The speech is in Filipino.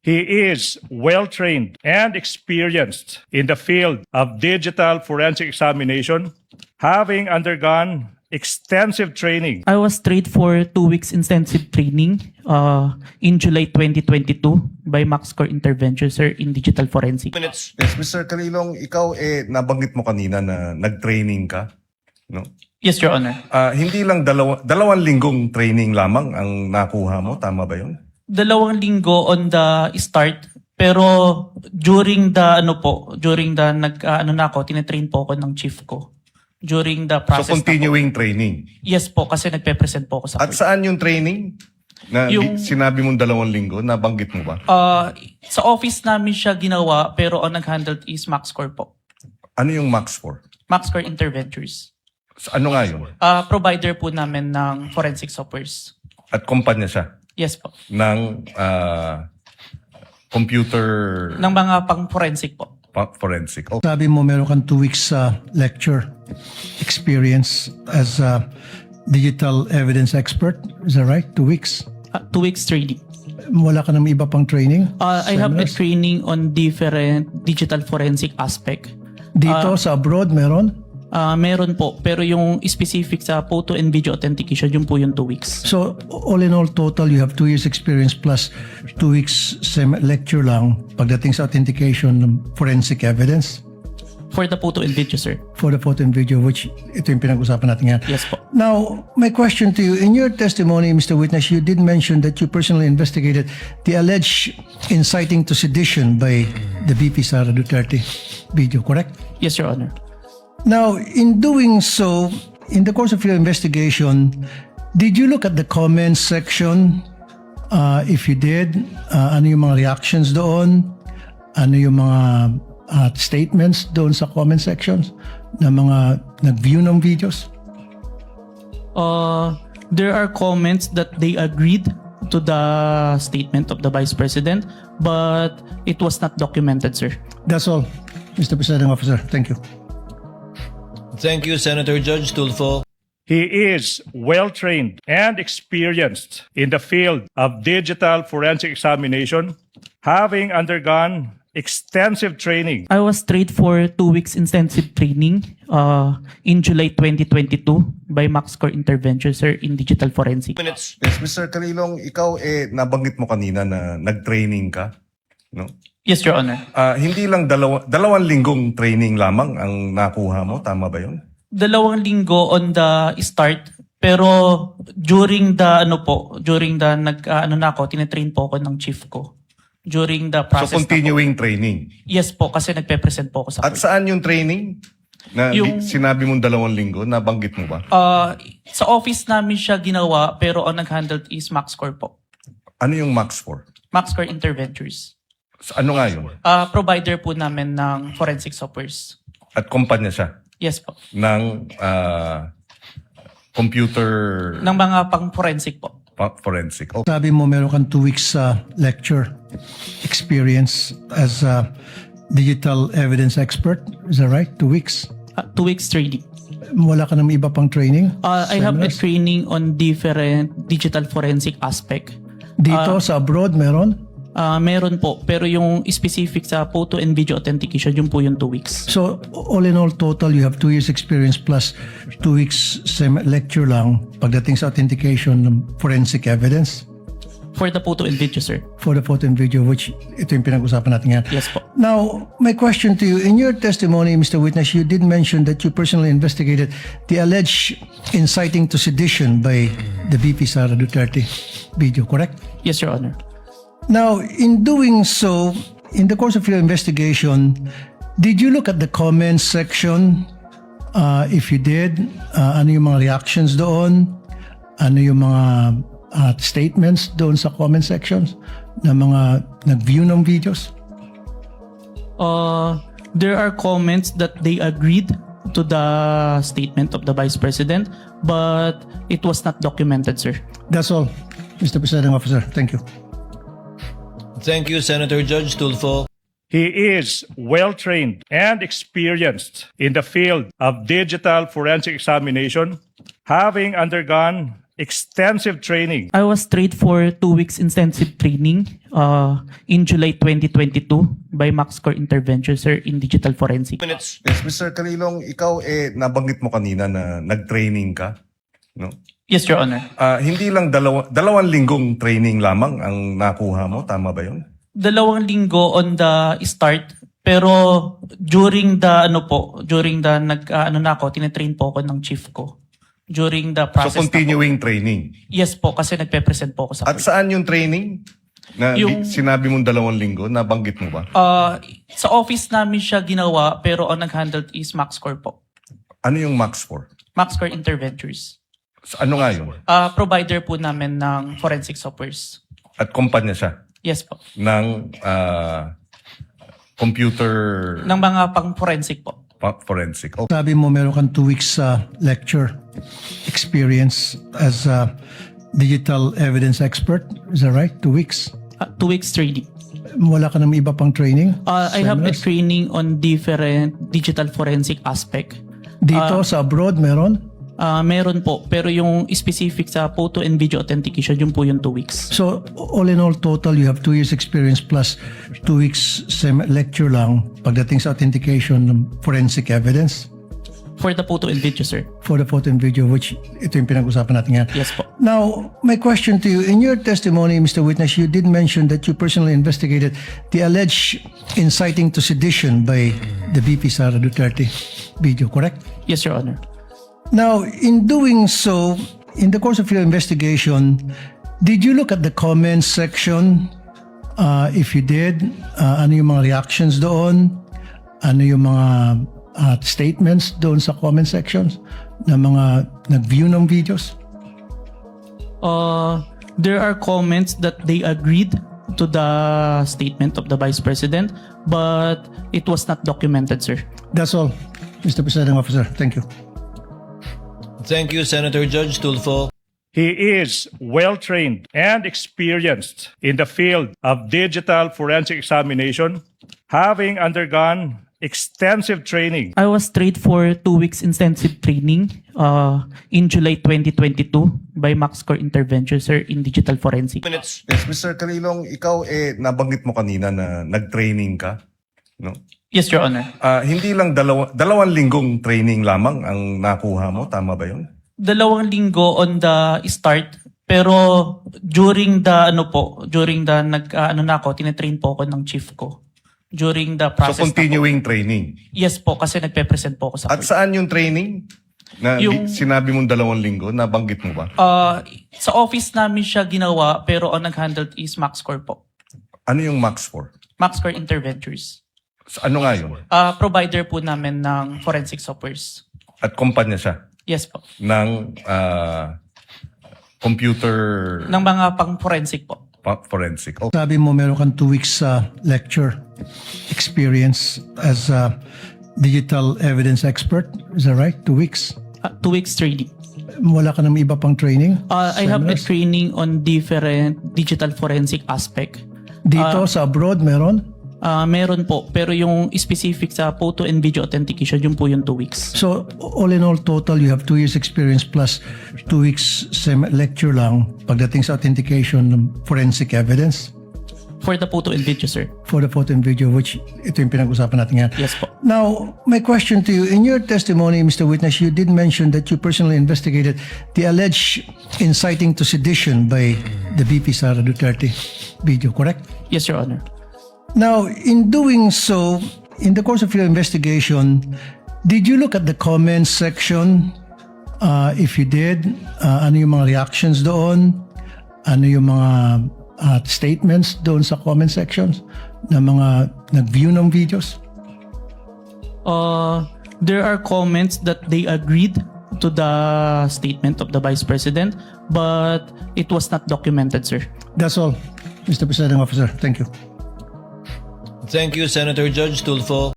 He is well-trained and experienced in the field of digital forensic examination, having undergone extensive training. I was trained for 2 weeks intensive training in July 2022 by MaxCore Intervention, sir, in digital forensic. Minutes. Yes, Mr. Calilong, ikaw nabanggit mo kanina na nag-training ka, no? Yes, Your Honor. Hindi lang dalawang linggong training lamang ang nakuha mo, tama ba 'yon? 2 linggo on the start, pero during the tinetrain po ako ng chief ko. During the So process. continuing training. Yes po, kasi nagpe-present po ako sa At saan yung training? Na Yung- sinabi mong 2 linggo, nabanggit mo ba? Sa office namin siya ginawa, pero ang nag-handle is MaxCore po. Ano yung Max for? MaxCore Interventures. Ano nga yun? Provider po namin ng forensic softwares. At kumpanya siya Yes po. ng computer Ng mga pang-forensic po. forensic. Sabi mo meron kang 2 weeks lecture experience as a digital evidence expert. Is that right? 2 weeks? 2 weeks training. Wala ka ng iba pang training? I have a Seminars? training on different digital forensic aspect. Dito sa abroad meron? Meron po, pero yung specific sa photo and video authentication, yun po yung 2 weeks. So all in all total you have 2 years experience plus 2 weeks lecture lang pagdating sa authentication ng forensic evidence For the photo and video, sir. for the photo and video, which ito yung pinag-usapan natin ngayon. Yes po. Now, my question to you, in your testimony, Mr. Witness, you did mention that you personally investigated the alleged inciting to sedition by the VP Sara Duterte video, correct? Yes, Your Honor. Now, in doing so, in the course of your investigation, did you look at the comments section? If you did, ano yung mga reactions doon? Ano yung mga statements doon sa comment sections na mga nag-view ng videos? There are comments that they agreed to the statement of the Vice President, but it was not documented, sir. That's all, Mr. Presiding Officer. Thank you. Thank you, Senator Judge Tulfo. He is well-trained and experienced in the field of digital forensic examination, having undergone extensive training. I was trained for 2 weeks intensive training in July 2022 by MaxCore Intervention, sir, in digital forensic. Minutes. Yes, Mr. Calilong, ikaw nabanggit mo kanina na nag-training ka, no? Yes, Your Honor. Hindi lang dalawang linggong training lamang ang nakuha mo, tama ba 'yon? 2 linggo on the start, pero during the tinetrain po ako ng chief ko. During the So process. continuing training. Yes po, kasi nagpe-present po ako sa At saan yung training? Na sinabi mong 2 linggo, nabanggit mo ba? sa office namin siya ginawa, pero ang nag-handle is MaxCore po. Ano yung Max for? MaxCore Interventures. Ano nga yun? Provider po namin ng forensic softwares. At kumpanya siya Yes po. ng computer Ng mga pang-forensic po. forensic. Sabi mo meron kang 2 weeks lecture experience as a digital evidence expert. Is that right? 2 weeks? 2 weeks training. Wala ka ng iba pang training? I have a Seminars? training on different digital forensic aspect. Dito sa abroad meron? Meron po, pero yung specific sa photo and video authentication, yun po yung 2 weeks. So all in all total you have 2 years experience plus 2 weeks lecture lang pagdating sa authentication ng forensic evidence For the photo and video, sir. for the photo and video, which ito yung pinag-usapan natin ngayon. Yes po. Now, my question to you, in your testimony, Mr. Witness, you did mention that you personally investigated the alleged inciting to sedition by the VP Sara Duterte video, correct? Yes, Your Honor. Now, in doing so, in the course of your investigation, did you look at the comments section? If you did, ano yung mga reactions doon? Ano yung mga statements doon sa comment sections na mga nag-view ng videos? There are comments that they agreed to the statement of the Vice President, but it was not documented, sir. That's all, Mr. Presiding Officer. Thank you. Thank you, Senator Judge Tulfo. He is well-trained and experienced in the field of digital forensic examination, having undergone extensive training I was trained for 2 weeks intensive training in July 2022 by MaxCore Intervention, sir, in digital forensic. Minutes. Yes, Mr. Calilong, ikaw nabanggit mo kanina na nag-training ka, no? Yes, Your Honor. Hindi lang dalawang linggong training lamang ang nakuha mo, tama ba 'yon? 2 linggo on the start, pero during the tinetrain po ako ng chief ko. During the So process continuing training. Yes po, kasi nagpe-present po ako sa At court. saan yung training? Na Yung- sinabi mong 2 linggo, nabanggit mo ba? Sa office namin siya ginawa, pero ang nag-handle is MaxCore po. Ano yung Max for? MaxCore Interventures. Ano nga yun? Provider po namin ng forensic softwares. At kumpanya siya Yes po. ng computer Ng mga pang-forensic po. forensic. Oh, Sabi mo meron kang 2 weeks lecture experience as a digital evidence expert. Is that right? 2 weeks. 2 weeks training. Wala ka ng iba pang training? I have a Seminars? training on different digital forensic aspect. Dito sa abroad meron? Meron po, pero yung specific sa photo and video authentication, yun po yung 2 weeks. So all in all total you have 2 years experience plus 2 weeks lecture lang pagdating sa authentication ng forensic evidence For the photo and video, sir. for the photo and video, which ito yung pinag-usapan natin ngayon. Yes po. Now, my question to you, in your testimony, Mr. Witness, you did mention that you personally investigated the alleged inciting to sedition by the VP Sara Duterte video, correct? Yes, Your Honor. Now, in doing so, in the course of your investigation, did you look at the comments section? If you did, ano yung mga reactions doon? Ano yung mga statements doon sa comment sections ng mga nag-view ng videos? There are comments that they agreed to the statement of the Vice President, but it was not documented, sir. That's all, Mr. Presiding Officer. Thank you. Thank you, Senator Judge Tulfo. He is well trained and experienced in the field of digital forensic examination, having undergone extensive training I was trained for 2 weeks intensive training in July 2022 by MaxCore Intervention, sir, in digital forensic. Minutes. yes, Mr. Calilong, ikaw nabanggit mo kanina na nag-training ka, no? Yes, Your Honor. Hindi lang dalawang linggong training lamang ang nakuha mo, tama ba 'yon? 2 linggo on the start, pero during the tinetrain po ako ng chief ko. During the So process continuing training. Yes po, kasi nagpe-present po ako sa At saan yung training? Na Yung- sinabi mong 2 linggo, nabanggit mo ba? sa office namin siya ginawa, pero ang nag-handle is MaxCore po. Ano yung Max for? MaxCore Interventures. Ano nga yun? Provider po namin ng forensic softwares. At kumpanya siya Yes po. ng computer Ng mga pang-forensic po. forensic. Oh, Sabi mo meron kang 2 weeks lecture experience as a digital evidence expert. Is that right? 2 weeks. 2 weeks training. Wala ka ng iba pang training? I have a Seminars? training on different digital forensic aspect. Dito sa abroad meron? Meron po, pero yung specific sa photo and video authentication, yun po yung 2 weeks. So all in all total you have 2 years experience plus 2 weeks lecture lang pagdating sa authentication ng forensic evidence For the photo and video, sir. for the photo and video, which ito yung pinag-usapan natin ngayon. Yes po. Now, my question to you, in your testimony, Mr. Witness, you did mention that you personally investigated the alleged inciting to sedition by the VP Sara Duterte video, correct? Yes, Your Honor. Now, in doing so, in the course of your investigation, did you look at the comments section? If you did, ano yung mga reactions doon? Ano yung mga statements doon sa comment sections ng mga nag-view ng videos? There are comments that they agreed to the statement of the Vice President, but it was not documented, sir. That's all, Mr. Presiding Officer. Thank you. Thank you, Senator Judge Tulfo.